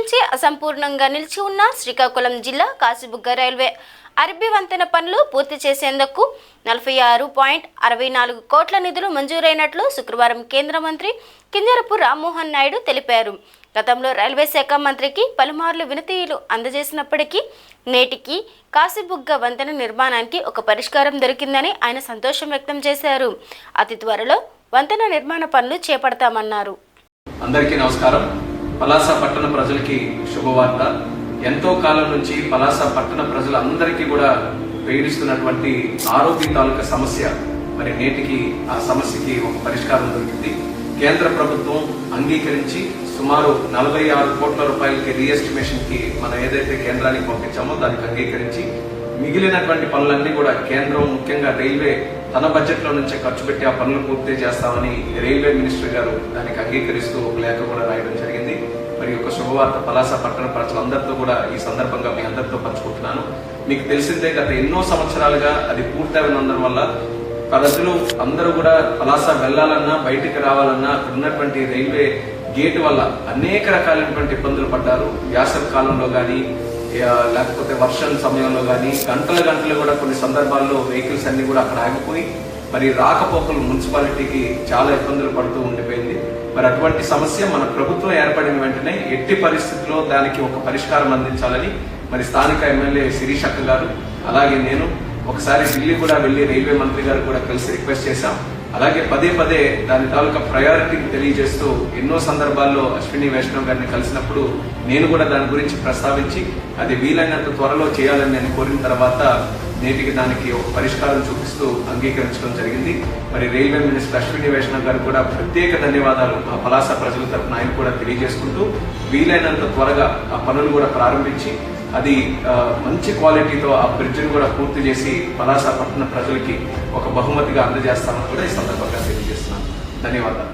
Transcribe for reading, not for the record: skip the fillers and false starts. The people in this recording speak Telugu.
నుంచి అసంపూర్ణంగా నిలిచి ఉన్న శ్రీకాకుళం జిల్లా కాశీబుగ్గ రైల్వే అరబ్బీ వంతెన పనులు పూర్తి చేసేందుకు 46.64 కోట్ల నిధులు మంజూరైనట్లు శుక్రవారం కేంద్ర మంత్రి కింజరపు రామ్మోహన్ నాయుడు తెలిపారు. గతంలో రైల్వే శాఖ మంత్రికి పలుమార్లు వినతిలు అందజేసినప్పటికీ నేటికి కాశీబుగ్గ వంతెన నిర్మాణానికి ఒక పరిష్కారం దొరికిందని ఆయన సంతోషం వ్యక్తం చేశారు. అతి త్వరలో వంతెన నిర్మాణ పనులు చేపడతామన్నారు. అందరికీ నమస్కారం. పలాస పట్టణ ప్రజలకి శుభవార్త. ఎంతో కాలం నుంచి పలాస పట్టణ ప్రజలందరికీ కూడా పీడిస్తున్నటువంటి ఆరోగ్య తాలూకా సమస్య మరి నేటికి ఆ సమస్యకి ఒక పరిష్కారం దొరికింది. కేంద్ర ప్రభుత్వం అంగీకరించి సుమారు 46 కోట్ల రూపాయలకి రీఎస్టిమేషన్ కి మనం ఏదైతే కేంద్రానికి పంపించామో దానికి అంగీకరించి మిగిలినటువంటి పనులన్నీ కూడా కేంద్రం ముఖ్యంగా రైల్వే తన బడ్జెట్ లో నుంచే ఖర్చు పెట్టి ఆ పనులు పూర్తి చేస్తామని రైల్వే మినిస్టర్ గారు దానికి అంగీకరిస్తూ ఒక లేఖ కూడా రాయడం జరిగింది. మరి ఒక శుభవార్త పలాస పట్టణ ప్రజలందరితో కూడా ఈ సందర్భంగా మీ అందరితో పంచుకుంటున్నాను. మీకు తెలిసిందే గత ఎన్నో సంవత్సరాలుగా అది పూర్తయినందువల్ల వల్ల ప్రజలు అందరూ కూడా పలాస వెళ్లాలన్నా బయటికి రావాలన్నా అక్కడ ఉన్నటువంటి రైల్వే గేట్ వల్ల అనేక రకాలైనటువంటి ఇబ్బందులు పడ్డారు. వేసవి కాలంలో కానీ లేకపోతే వర్షం సమయంలో కానీ గంటలు కూడా కొన్ని సందర్భాల్లో వెహికల్స్ అన్ని కూడా అక్కడ ఆగిపోయి మరి రాకపోకలు మున్సిపాలిటీకి చాలా ఇబ్బందులు పడుతూ ఉండిపోయింది. మరి అటువంటి సమస్య మన ప్రభుత్వం ఏర్పడిన వెంటనే ఎట్టి పరిస్థితుల్లో దానికి ఒక పరిష్కారం అందించాలని మరి స్థానిక ఎమ్మెల్యే శిరీషక్క గారు అలాగే నేను ఒకసారి ఢిల్లీ కూడా వెళ్లి రైల్వే మంత్రి గారు కూడా కలిసి రిక్వెస్ట్ చేశాం. అలాగే పదే దాని తాలూకా ప్రయారిటీని తెలియజేస్తూ ఎన్నో సందర్భాల్లో అశ్విని వైష్ణవ్ గారిని కలిసినప్పుడు నేను కూడా దాని గురించి ప్రస్తావించి అది వీలైనంత త్వరలో చేయాలని నేను కోరిన తర్వాత నేటికి దానికి ఒక పరిష్కారం చూపిస్తూ అంగీకరించడం జరిగింది. మరి రైల్వే మినిస్టర్ అశ్విని వైష్ణవ్ గారు కూడా ప్రత్యేక ధన్యవాదాలు మా పలాస ప్రజల తరఫున ఆయన కూడా తెలియజేసుకుంటూ వీలైనంత త్వరగా ఆ పనులు కూడా ప్రారంభించి అది మంచి క్వాలిటీతో ఆ బ్రిడ్జిని కూడా పూర్తి చేసి పలాస పట్టణ ప్రజలకి ఒక బహుమతిగా అందజేస్తామని కూడా ఈ సందర్భంగా తెలియజేస్తున్నాను. ధన్యవాదాలు.